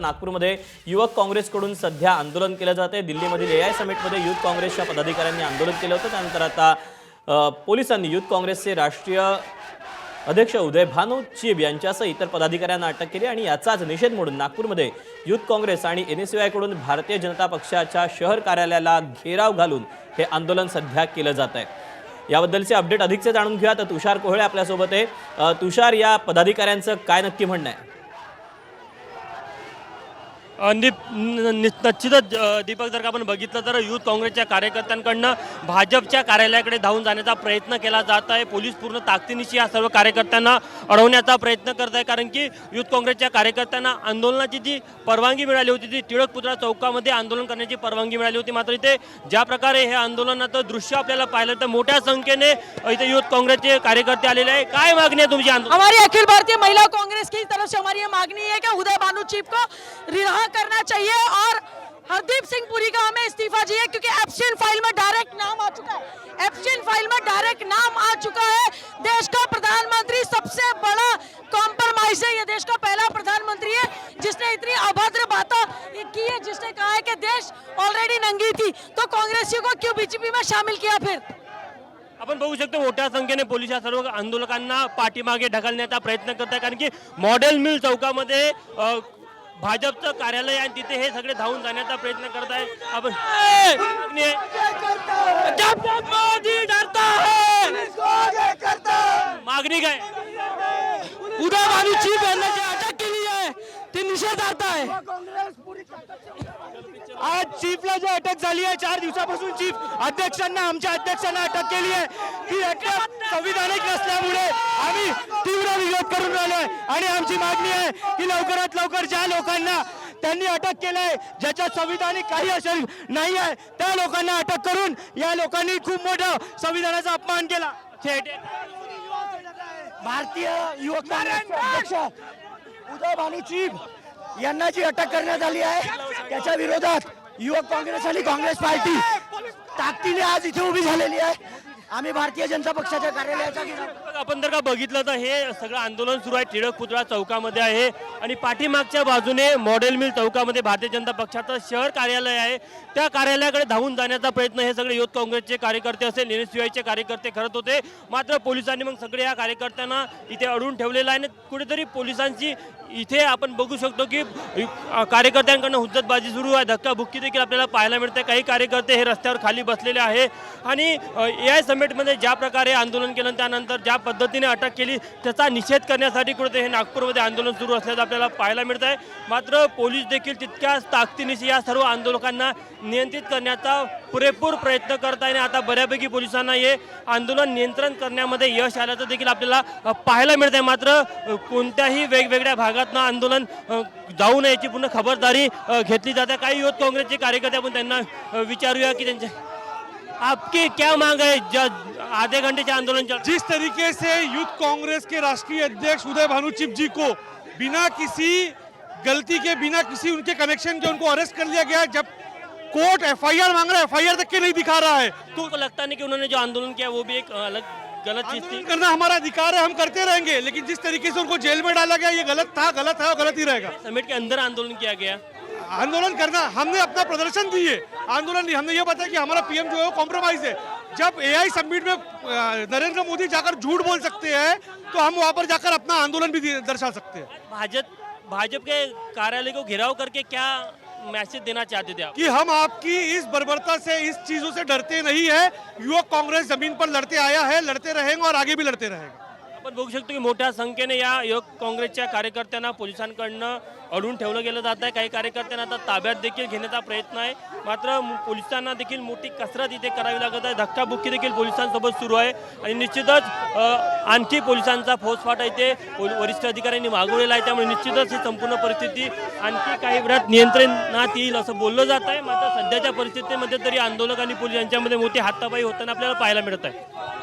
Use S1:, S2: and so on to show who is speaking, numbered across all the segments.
S1: नागपूरमध्ये युवक काँग्रेसकडून सध्या आंदोलन केलं जाते। दिल्लीमधील एआय समिटमध्ये युथ काँग्रेसच्या पदाधिकाऱ्यांनी आंदोलन केलं होतं। त्यानंतर आता पोलिसांनी युथ काँग्रेसचे राष्ट्रीय अध्यक्ष उदय भानु चिब यांच्यासह इतर पदाधिकाऱ्यांना अटक केली आणि याचाच निषेध म्हणून नागपूरमध्ये युथ काँग्रेस आणि एनएसयूआय कडून भारतीय जनता पक्षाच्या शहर कार्यालयाला घेराव घालून हे आंदोलन सध्या केलं जात आहे। याबद्दलचे अपडेट अधिकचे जाणून घेऊया। तर तुषार कोहळे आपल्यासोबत आहे। तुषार, या पदाधिकाऱ्यांचं काय नक्की म्हणणं आहे?
S2: निश्चितच दीपक, जर का आपण बघितलं तर युथ काँग्रेसच्या कार्यकर्त्यांकडनं भाजपच्या कार्यालयाकडे धावून जाण्याचा प्रयत्न केला जात आहे। पोलीस पूर्ण ताकदीनिशी या सर्व कार्यकर्त्यांना अडवण्याचा प्रयत्न करत आहे, कारण की युथ काँग्रेसच्या कार्यकर्त्यांना आंदोलनाची जी परवानगी मिळाली होती ती टिळक पुतळा चौकामध्ये आंदोलन करण्याची परवानगी मिळाली होती। मात्र इथे ज्या प्रकारे हे आंदोलनाचं दृश्य आपल्याला पाहिलं तर मोठ्या संख्येने इथे युथ काँग्रेसचे कार्यकर्ते आलेले आहे। काय मागणी आहे तुमची?
S3: हमारी अखिल भारतीय महिला कांग्रेस की तरफ से हमारी ये मांगनी है कि उदय भानु चिब को रिहा करना चाहिए और हरदीप सिंह पुरी का हमें इस्तीफा चाहिए, क्योंकि एब्सेंट फाइल में डायरेक्ट नाम आ चुका है। एब्सेंट फाइल में डायरेक्ट नाम आ चुका है। देश का प्रधानमंत्री सबसे बड़ा कॉम्प्रोमाइज है। ये देश का पहला प्रधानमंत्री है जिसने इतनी अभद्र बातें की है, जिसने कहा है कि देश ऑलरेडी नंगी थी, तो कांग्रेसियों को क्यों बीजेपी में शामिल किया? फिर
S2: आपण बघू शकतो मोठ्या संख्येने पोलीस या सर्व आंदोलकांना पाठीमागे ढकलण्याचा प्रयत्न करत आहे, कारण की मॉडेल मिल चौकामध्ये भाजपचं कार्यालय आहे, तिथे हे सगळे धावून जाण्याचा प्रयत्न करत आहे। आपण मागणी काय?
S3: उदय भानु चिब यांना जी अटक केली आहे ते निषेधार्थ आहे।
S4: आज चीफला जो अटक झाली आहे, 4 दिवसापासून चीफ अध्यक्षांना, आमच्या अध्यक्षांना अटक केली आहे, ती अटक संविधानिक नसल्यामुळे आम्ही तीव्र विरोध करून राहिलो आहे आणि आमची मागणी आहे की लवकरात लवकर ज्या लोकांना त्यांनी अटक केलंय, ज्याच्या संविधानिक काही असर नाही आहे, त्या लोकांना अटक करून या लोकांनी खूप मोठा संविधानाचा अपमान केला।
S5: भारतीय युवक काँग्रेसचे अध्यक्ष उदय भानु चिब यांना जी अटक करण्यात आली आहे त्याच्या विरोधात युवक काँग्रेस आणि काँग्रेस पार्टी ताकदीने आज इथे उभी झालेली आहे। आम्ही भारतीय जनता पक्षाच्या कार्यालयाचा घेराव
S2: आपण जर का बघितलं तर हे सगळं आंदोलन सुरू आहे टिळक पुतळा चौकामध्ये आहे आणि पाठीमागच्या बाजूने मॉडेल मिल चौकामध्ये भारतीय जनता पक्षाचं शहर कार्यालय आहे। त्या कार्यालयाकडे धावून जाण्याचा प्रयत्न हे सगळे युथ काँग्रेसचे कार्यकर्ते असेल, एनएसयूआयचे कार्यकर्ते करत होते। मात्र पोलिसांनी मग सगळे या कार्यकर्त्यांना इथे अडवून ठेवलेलं आहे आणि कुठेतरी पोलिसांची इथे आपण बघू शकतो की कार्यकर्त्यांकडून हुज्जतबाजी सुरू आहे, धक्काबुक्की देखील आपल्याला पाहायला मिळते। काही कार्यकर्ते हे रस्त्यावर खाली बसलेले आहे आणि एआय समिटमध्ये ज्या प्रकारे आंदोलन केलं त्यानंतर ज्या पद्धतीने अटक केली त्याचा निषेध करण्यासाठी कुठे हे नागपूरमध्ये आंदोलन सुरू असल्याचं आपल्याला पाहायला मिळत आहे। मात्र पोलीस देखील तितक्याच ताकदीनिशी या सर्व आंदोलकांना नियंत्रित करण्याचा पुरेपूर प्रयत्न करत आहे। आता बऱ्यापैकी पोलिसांना हे आंदोलन नियंत्रण करण्यामध्ये यश आल्याचं देखील आपल्याला पाहायला मिळत आहे। मात्र कोणत्याही वेगवेगळ्या भागातनं आंदोलन जाऊ नये याची पूर्ण खबरदारी घेतली जाते। काही युथ काँग्रेसचे कार्यकर्ते आपण त्यांना विचारूया की त्यांचे आपकी क्या मांग है? आधे घंटे से आंदोलन चल।
S4: जिस तरीके से युथ कांग्रेस के राष्ट्रीय अध्यक्ष उदय भानु चिब जी को बिना किसी गलती के, बिना किसी उनके कनेक्शन के उनको अरेस्ट कर लिया गया, जब कोर्ट एफआईआर मांग रहा है, एफआईआर तक के नहीं दिखा रहा है,
S2: तो लगता नहीं कि उन्होंने जो आंदोलन किया वो भी एक अलग गलत चीज थी।
S4: करना हमारा अधिकार है, हम करते रहेंगे, लेकिन जिस तरीके से उनको जेल में डाला गया ये गलत था, गलत है और गलत ही रहेगा।
S2: समिट के अंदर आंदोलन किया गया,
S4: आंदोलन करना, हमने अपना प्रदर्शन दिए, आंदोलन नहीं, हमने ये बताया कि हमारा पीएम जो है वो कॉम्प्रोमाइज है। जब एआई समिट में नरेंद्र मोदी जाकर झूठ बोल सकते हैं तो हम वहां पर जाकर अपना आंदोलन भी दर्शा सकते हैं।
S2: भाजपा के कार्यालय को घेराव करके क्या मैसेज देना चाहते थे आप?
S4: कि हम आपकी इस बर्बरता से, इस चीजों से डरते नहीं है। युवक कांग्रेस जमीन पर लड़ते आया है, लड़ते रहेंगे और आगे भी लड़ते रहेंगे।
S2: आपण बघू शकतो की मोठ्या संख्येने या युवक काँग्रेसच्या कार्यकर्त्यांना पोलिसांकडनं अडवून ठेवलं गेलं जात आहे। काही कार्यकर्त्यांना आता ताब्यात देखील घेण्याचा प्रयत्न आहे, मात्र पोलिसांना देखील मोठी कसरत इथे करावी लागत आहे। धक्काबुक्की देखील पोलिसांसोबत सुरू आहे आणि निश्चितच आणखी पोलिसांचा फौजफाटा इथे वरिष्ठ अधिकाऱ्यांनी मागवलेला आहे। त्यामुळे निश्चितच ही संपूर्ण परिस्थिती आणखी काही वेळात नियंत्रणात येईल असं बोललं जात आहे। मात्र सध्याच्या परिस्थितीमध्ये तरी आंदोलक आणि पोलीस यांच्यामध्ये मोठी हातापाई होताना आपल्याला पाहायला मिळत आहे।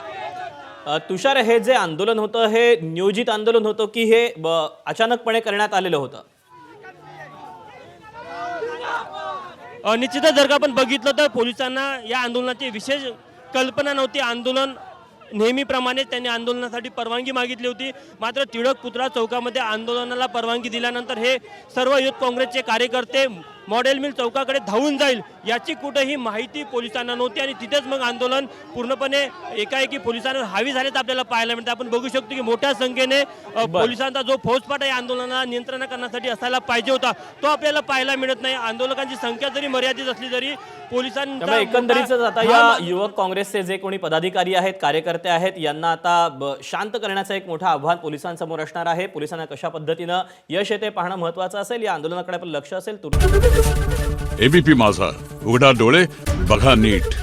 S1: तुषार, हे जे आंदोलन होतं हे नियोजित आंदोलन होतं की हे अचानकपणे करण्यात आलेलं होतं?
S2: निश्चितच जर का आपण बघितलं तर पोलिसांना या आंदोलनाची विशेष कल्पना नव्हती। आंदोलन नेहमीप्रमाणे त्यांनी आंदोलनासाठी परवानगी मागितली होती, मात्र टिळक पुतळा चौकामध्ये आंदोलनाला परवानगी दिल्यानंतर हे सर्व युथ काँग्रेसचे कार्यकर्ते मॉडेल मिल चौकाकडे धावून जाईल याची कुठेही माहिती पोलिसांना नव्हती आणि तिथेच मग आंदोलन पूर्णपणे एकाएकी पोलिसांवर हावी झाल्याचं आपल्याला पाहायला मिळतं. आपण बघू शकतो की मोठ्या संख्येने पोलिसांचा जो फौजफाटा या आंदोलनाला नियंत्रण करण्यासाठी असायला पाहिजे होता तो आपल्याला पाहायला मिळत नाही. आंदोलकांची संख्या जरी मर्यादित असली तरी पोलिसांचा
S1: त्यामुळे एकंदरीतच आता या युवक काँग्रेसचे जे कोणी पदाधिकारी आहेत, कार्यकर्ते आहेत, यांना आता शांत करण्याचं एक मोठं आव्हान पोलिसांसमोर असणार आहे. पोलिसांना कशा पद्धतीनं यश येते पाहणं महत्त्वाचं असेल. या आंदोलनाकडे आपलं लक्ष असेल.
S6: एबीपी माझा, उघडा डोळे बघा नीट.